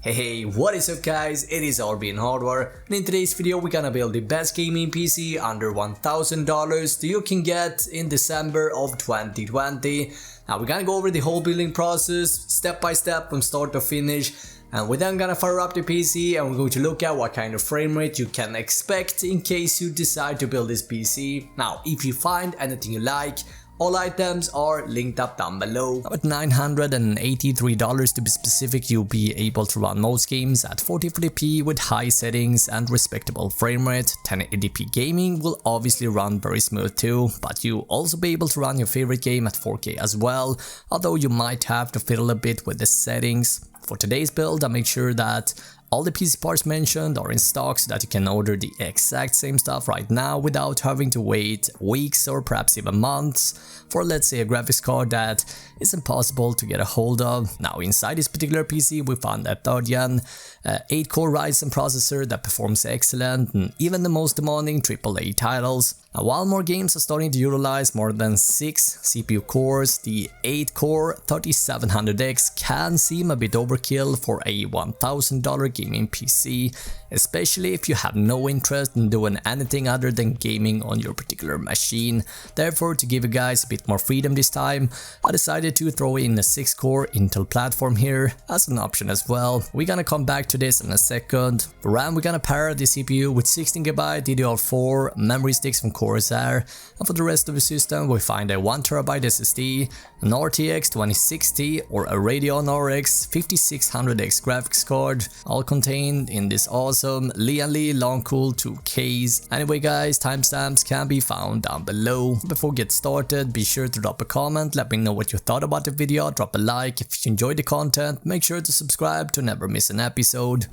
Hey, what is up guys, it is Radeon Hardware, and in today's video we're gonna build the best gaming PC under $1,000 that you can get in December of 2020. Now we're gonna go over the whole building process, step by step from start to finish, and we're then gonna fire up the PC and we're going to look at what kind of frame rate you can expect in case you decide to build this PC. Now if you find anything you like, all items are linked up down below. At $983 to be specific, you'll be able to run most games at 4040p with high settings and respectable frame rate. 1080p gaming will obviously run very smooth too, but you'll also be able to run your favorite game at 4K as well, although you might have to fiddle a bit with the settings. For today's build, I make sure that all the PC parts mentioned are in stock so that you can order the exact same stuff right now without having to wait weeks or perhaps even months for, let's say, a graphics card that is impossible to get a hold of. Now inside this particular PC we found a 3rd gen 8-core Ryzen processor that performs excellent and even the most demanding AAA titles. Now, while more games are starting to utilize more than 6 CPU cores, the 8-core 3700X can seem a bit overkill for a $1,000 gaming PC, especially if you have no interest in doing anything other than gaming on your particular machine. Therefore, to give you guys a bit more freedom this time, I decided to throw in a 6-core Intel platform here as an option as well. We're gonna come back to this in a second. For RAM, we're gonna pair the CPU with 16GB DDR4 memory sticks from Corsair, and for the rest of the system we find a 1TB SSD, an RTX 2060 or a Radeon RX 5600X graphics card, all contained in this awesome Lee long cool 2 case. Anyway guys, timestamps can be found down below. Before we get started, be sure to drop a comment, let me know what you thought about the video, drop a like if you enjoyed the content, make sure to subscribe to never miss an episode.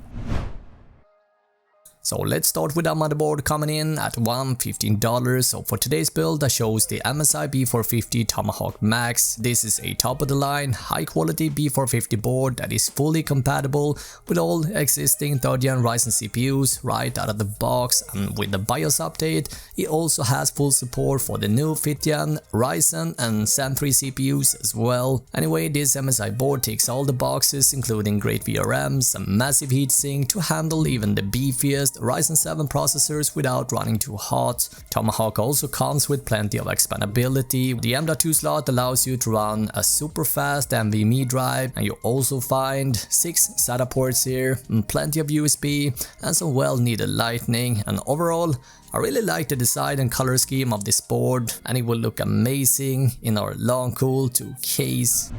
So let's start with our motherboard coming in at $115. So for today's build I chose the MSI B450 Tomahawk Max. This is a top of the line, high quality B450 board that is fully compatible with all existing 3rd gen Ryzen CPUs right out of the box, and with the BIOS update it also has full support for the new 5th gen Ryzen and Zen 3 CPUs as well. Anyway, this MSI board ticks all the boxes, including great VRMs, a massive heatsink to handle even the beefiest Ryzen 7 processors without running too hot. Tomahawk also comes with plenty of expandability. The M.2 slot allows you to run a super fast NVMe drive, and you also find 6 SATA ports here, and plenty of USB and some well needed lightning. And overall, I really like the design and color scheme of this board, and it will look amazing in our long cool 2 case.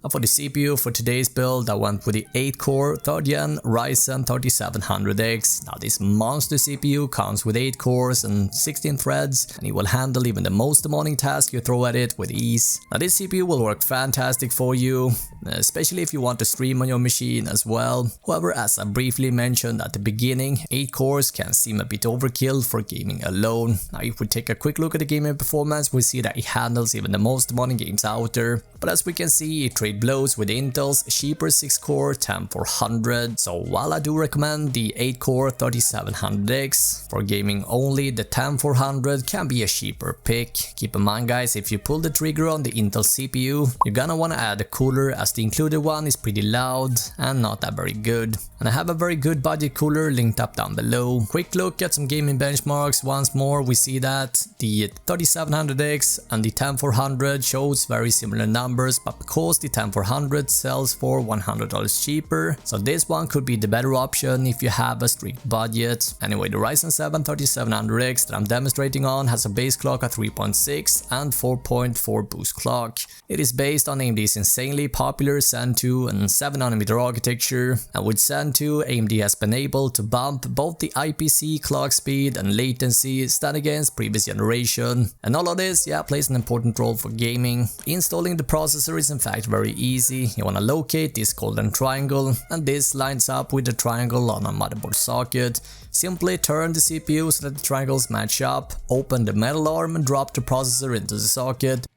And for the CPU for today's build, I went with the 8-core 3rd gen Ryzen 3700X. Now this monster CPU comes with 8 cores and 16 threads, and it will handle even the most demanding task you throw at it with ease. Now this CPU will work fantastic for you, especially if you want to stream on your machine as well. However, as I briefly mentioned at the beginning, 8 cores can seem a bit overkill for gaming alone. Now if we take a quick look at the gaming performance, we see that it handles even the most demanding games out there. But as we can see, it trades blows with Intel's cheaper 6-core 10400. So while I do recommend the 8-core 3700X for gaming only, the 10400 can be a cheaper pick. Keep in mind guys, if you pull the trigger on the Intel CPU, you're gonna wanna add a cooler, as the included one is pretty loud and not that very good. And I have a very good budget cooler linked up down below. Quick look at some gaming benchmarks. Once more we see that the 3700X and the 10400 shows very similar numbers, but because the 10400 sells for $100 cheaper, so this one could be the better option if you have a strict budget. Anyway, the Ryzen 7 3700X that I'm demonstrating on has a base clock at 3.6 and 4.4 boost clock. It is based on AMD's insanely popular Zen 2 and 7nm architecture, and with Zen 2 AMD has been able to bump both the IPC clock speed and latency stand against previous generation, and all of this plays an important role for gaming. Installing the processor is in fact very easy. You want to locate this golden triangle, and this lines up with the triangle on a motherboard socket. Simply turn the CPU so that the triangles match up, open the metal arm and drop the processor into the socket.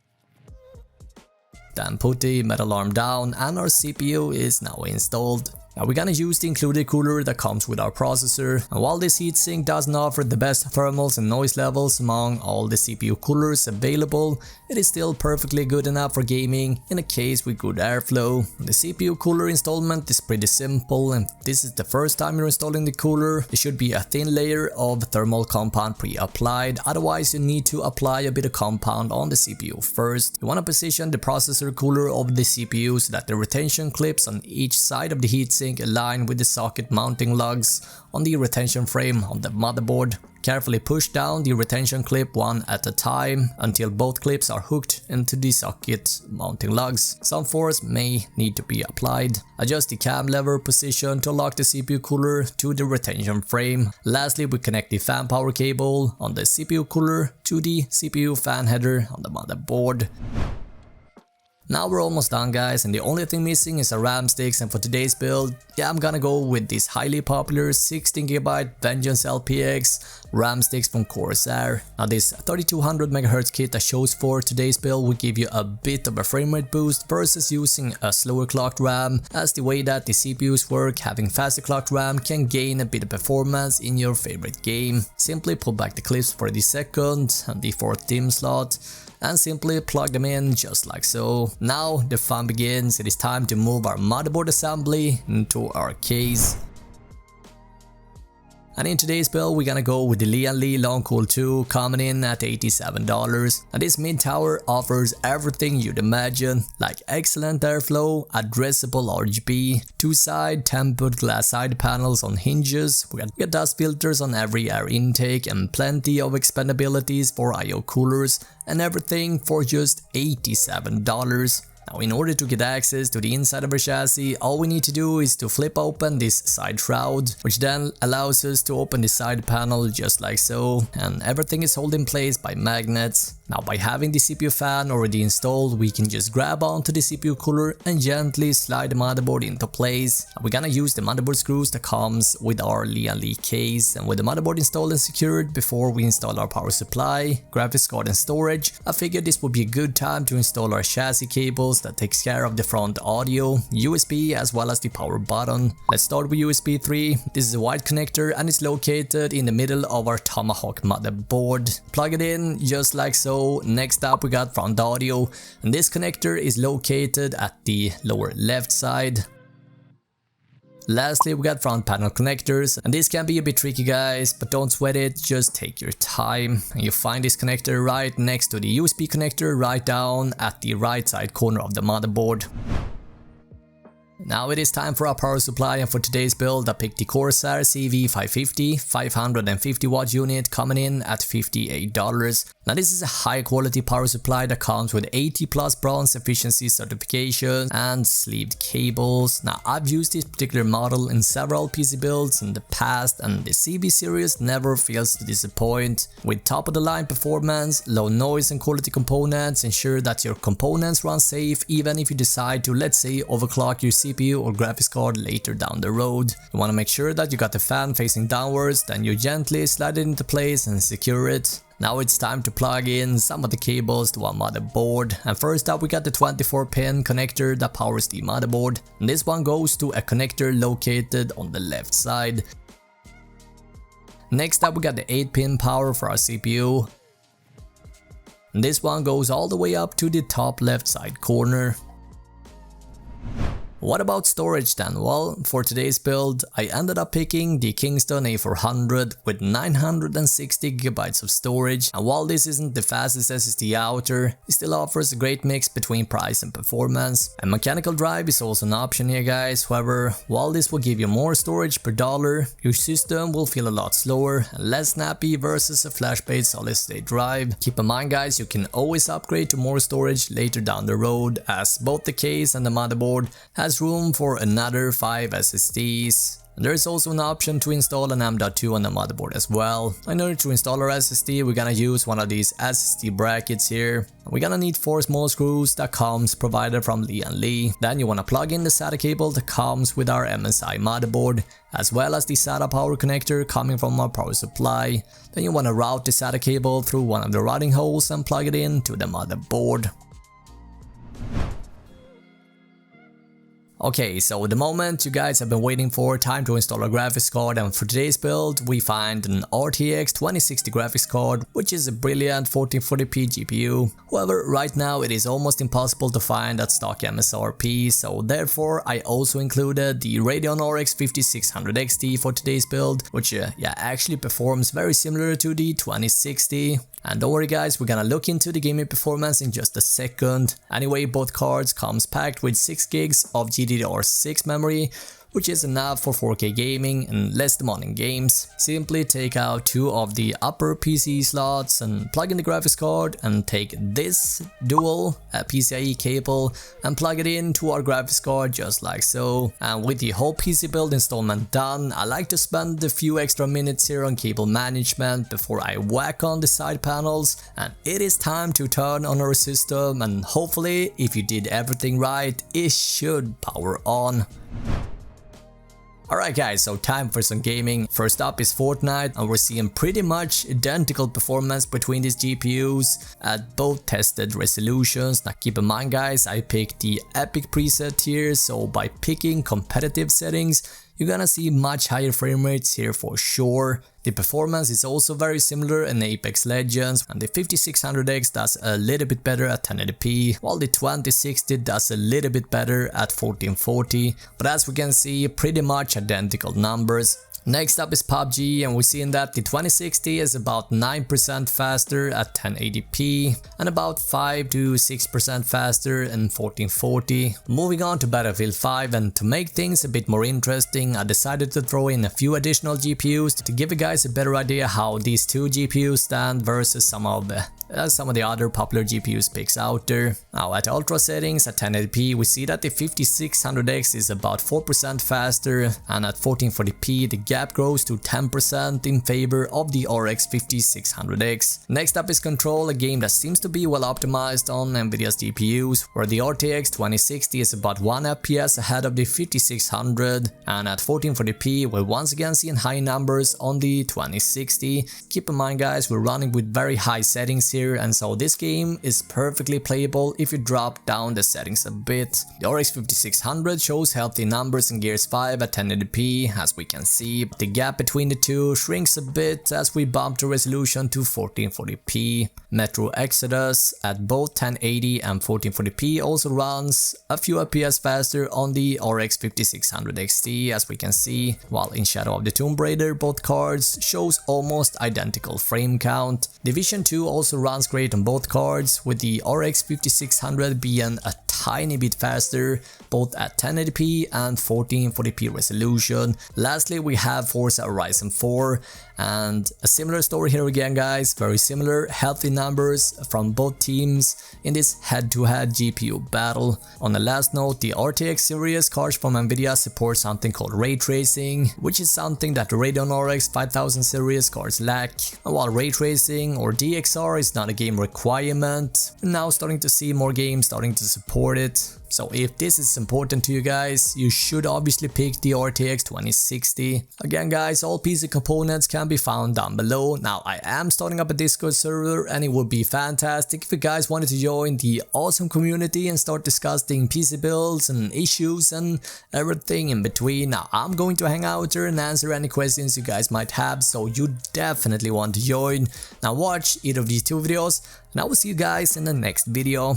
Then put the metal arm down and our CPU is now installed. Now we're gonna use the included cooler that comes with our processor, and while this heatsink doesn't offer the best thermals and noise levels among all the CPU coolers available, it is still perfectly good enough for gaming in a case with good airflow. The CPU cooler installment is pretty simple, and if this is the first time you're installing the cooler, there should be a thin layer of thermal compound pre-applied, otherwise you need to apply a bit of compound on the CPU first. You want to position the processor cooler over the CPU so that the retention clips on each side of the heatsink align with the socket mounting lugs on the retention frame on the motherboard. Carefully push down the retention clip one at a time until both clips are hooked into the socket mounting lugs. Some force may need to be applied. Adjust the cam lever position to lock the CPU cooler to the retention frame. Lastly, we connect the fan power cable on the CPU cooler to the CPU fan header on the motherboard. Now we're almost done, guys, and the only thing missing is a RAM sticks, and for today's build, yeah, I'm gonna go with this highly popular 16GB Vengeance LPX RAM sticks from Corsair. Now this 3200 MHz kit that shows for today's build will give you a bit of a frame rate boost versus using a slower clocked RAM, as the way that the CPUs work, having faster clocked RAM can gain a bit of performance in your favorite game. Simply pull back the clips for the second and the fourth DIMM slot, and simply plug them in just like so. Now the fun begins. It is time to move our motherboard assembly into our case. And in today's build, we're gonna go with the Lian Li Long Cool 2, coming in at $87. And this mid tower offers everything you'd imagine, like excellent airflow, addressable RGB, two-side tempered glass side panels on hinges, we got dust filters on every air intake, and plenty of expandabilities for IO coolers, and everything for just $87. Now, in order to get access to the inside of our chassis, all we need to do is to flip open this side shroud, which then allows us to open the side panel just like so, and everything is held in place by magnets. Now, by having the CPU fan already installed, we can just grab onto the CPU cooler and gently slide the motherboard into place. We're gonna use the motherboard screws that comes with our Lian Li case, and with the motherboard installed and secured before we install our power supply, graphics card and storage, I figured this would be a good time to install our chassis cables that takes care of the front audio, USB as well as the power button. Let's start with USB 3. This is a white connector and it's located in the middle of our Tomahawk motherboard. Plug it in just like so. Next up we got front audio, and this connector is located at the lower left side. Lastly, we got front panel connectors, and this can be a bit tricky, guys, but don't sweat it, just take your time. And you find this connector right next to the USB connector right down at the right side corner of the motherboard. Now it is time for our power supply, and for today's build I picked the Corsair CV550 550 watt unit, coming in at $58. Now this is a high quality power supply that comes with 80 plus bronze efficiency certification and sleeved cables. Now I've used this particular model in several PC builds in the past, and the CB series never fails to disappoint. With top of the line performance, low noise and quality components ensure that your components run safe even if you decide to, let's say, overclock your CPU or graphics card later down the road. You want to make sure that you got the fan facing downwards, then you gently slide it into place and secure it. Now it's time to plug in some of the cables to our motherboard, and first up we got the 24-pin connector that powers the motherboard, and this one goes to a connector located on the left side. Next up we got the 8-pin power for our CPU, and this one goes all the way up to the top left side corner. What about storage then? Well, for today's build, I ended up picking the Kingston A400 with 960GB of storage, and while this isn't the fastest SSD out there, it still offers a great mix between price and performance. A mechanical drive is also an option here, guys. However, while this will give you more storage per dollar, your system will feel a lot slower and less snappy versus a flash-based solid-state drive. Keep in mind, guys, you can always upgrade to more storage later down the road, as both the case and the motherboard has room for another 5 SSDs. There is also an option to install an M.2 on the motherboard as well. In order to install our SSD, we're gonna use one of these SSD brackets here. We're gonna need 4 small screws that comes provided from Lian Li. Then you wanna plug in the SATA cable that comes with our MSI motherboard, as well as the SATA power connector coming from our power supply. Then you wanna route the SATA cable through one of the routing holes and plug it in to the motherboard. Okay, so the moment you guys have been waiting for, time to install a graphics card, and for today's build we find an RTX 2060 graphics card, which is a brilliant 1440p GPU. However, right now it is almost impossible to find at stock MSRP, so therefore I also included the Radeon RX 5600 XT for today's build, which actually performs very similar to the 2060. And don't worry guys, we're gonna look into the gaming performance in just a second. Anyway, both cards comes packed with 6 gigs of GDDR6 memory, which is enough for 4K gaming and less demanding games. Simply take out 2 of the upper PC slots and plug in the graphics card, and take this dual PCIe cable and plug it into our graphics card just like so. And with the whole PC build installment done, I like to spend a few extra minutes here on cable management before I whack on the side panels, and it is time to turn on our system, and hopefully if you did everything right, it should power on. Alright guys, so time for some gaming. First up is Fortnite, and we're seeing pretty much identical performance between these GPUs at both tested resolutions. Now keep in mind guys, I picked the Epic preset here, so by picking competitive settings, you're gonna see much higher frame rates here for sure. The performance is also very similar in Apex Legends, and the 5600X does a little bit better at 1080p, while the 2060 does a little bit better at 1440, but as we can see, pretty much identical numbers. Next up is PUBG, and we're seeing that the 2060 is about 9% faster at 1080p and about 5 to 6% faster in 1440. Moving on to Battlefield 5, and to make things a bit more interesting, I decided to throw in a few additional GPUs to give you guys a better idea how these two GPUs stand versus some of the other popular GPUs picks out there. Now at ultra settings at 1080p, we see that the 5600X is about 4% faster, and at 1440p the gap grows to 10% in favor of the RX 5600X. Next up is Control, a game that seems to be well optimized on Nvidia's GPUs, where the RTX 2060 is about 1 FPS ahead of the 5600, and at 1440p we're once again seeing high numbers on the 2060. Keep in mind guys, we're running with very high settings here, and so this game is perfectly playable if you drop down the settings a bit. The RX 5600 shows healthy numbers in Gears 5 at 1080p, as we can see, but the gap between the two shrinks a bit as we bump the resolution to 1440p. Metro Exodus at both 1080 and 1440p also runs a few FPS faster on the RX 5600 XT, as we can see, while in Shadow of the Tomb Raider both cards shows almost identical frame count. Division 2 also runs great on both cards, with the RX 5600 being a tiny bit faster both at 1080p and 1440p resolution. Lastly, we have Forza Ryzen 4, and a similar story here again guys, very similar healthy numbers from both teams in this head-to-head GPU battle. On the last note, the RTX series cards from Nvidia support something called ray tracing, which is something that the Radeon RX 5000 series cards lack. And while ray tracing or DXR is not a game requirement, we're now starting to see more games starting to support it. So if this is important to you guys, you should obviously pick the RTX 2060. Again guys, all PC components can be found down below. Now I am starting up a Discord server, and it would be fantastic if you guys wanted to join the awesome community and start discussing PC builds and issues and everything in between. Now I'm going to hang out there and answer any questions you guys might have, so you definitely want to join. Now watch either of these two videos, and I will see you guys in the next video.